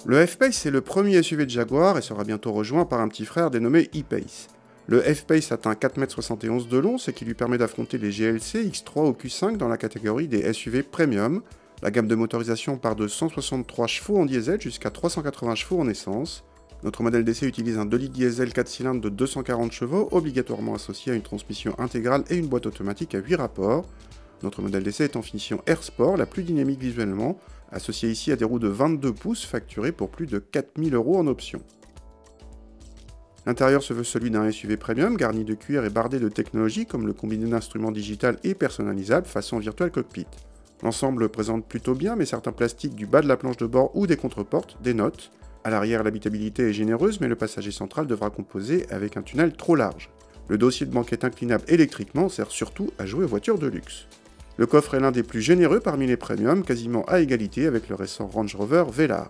Le F-Pace est le premier SUV de Jaguar et sera bientôt rejoint par un petit frère dénommé E-Pace. Le F-Pace atteint 4,71 m de long, ce qui lui permet d'affronter les GLC, X3 ou Q5 dans la catégorie des SUV Premium. La gamme de motorisation part de 163 chevaux en diesel jusqu'à 380 chevaux en essence. Notre modèle d'essai utilise un 2 litres diesel 4 cylindres de 240 chevaux, obligatoirement associé à une transmission intégrale et une boîte automatique à 8 rapports. Notre modèle d'essai est en finition Air Sport, la plus dynamique visuellement, associée ici à des roues de 22 pouces facturées pour plus de 4000 € en option. L'intérieur se veut celui d'un SUV premium, garni de cuir et bardé de technologies comme le combiné d'instruments digital et personnalisable façon Virtual Cockpit. L'ensemble présente plutôt bien, mais certains plastiques du bas de la planche de bord ou des contreportes dénotent. À l'arrière, l'habitabilité est généreuse, mais le passager central devra composer avec un tunnel trop large. Le dossier de banquette inclinable électriquement sert surtout à jouer aux voitures de luxe. Le coffre est l'un des plus généreux parmi les premiums, quasiment à égalité avec le récent Range Rover Velar.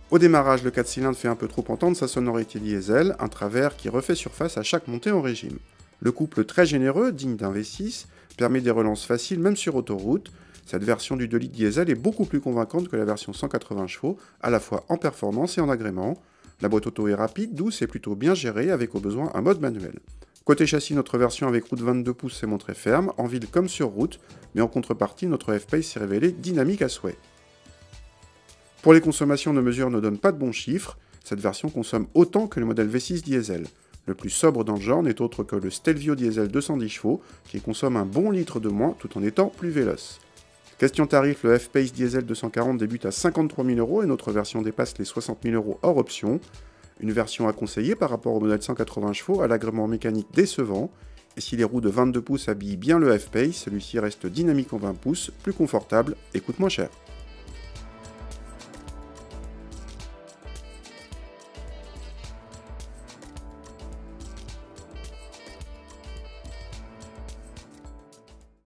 Au démarrage, le 4 cylindres fait un peu trop entendre sa sonorité diesel, un travers qui refait surface à chaque montée en régime. Le couple très généreux, digne d'un V6, permet des relances faciles même sur autoroute. Cette version du 2 litres diesel est beaucoup plus convaincante que la version 180 chevaux, à la fois en performance et en agrément. La boîte auto est rapide, douce et plutôt bien gérée, avec au besoin un mode manuel. Côté châssis, notre version avec roue de 22 pouces s'est montrée ferme, en ville comme sur route, mais en contrepartie, notre F-Pace s'est révélé dynamique à souhait. Pour les consommations, nos mesures ne donnent pas de bons chiffres, cette version consomme autant que le modèle V6 diesel. Le plus sobre dans le genre n'est autre que le Stelvio diesel 210 chevaux, qui consomme un bon litre de moins tout en étant plus véloce. Question tarif, le F-Pace diesel 240 débute à 53 000 € et notre version dépasse les 60 000 € hors option. Une version à conseiller par rapport au modèle 180 chevaux à l'agrément mécanique décevant. Et si les roues de 22 pouces habillent bien le F-Pace, celui-ci reste dynamique en 20 pouces, plus confortable et coûte moins cher.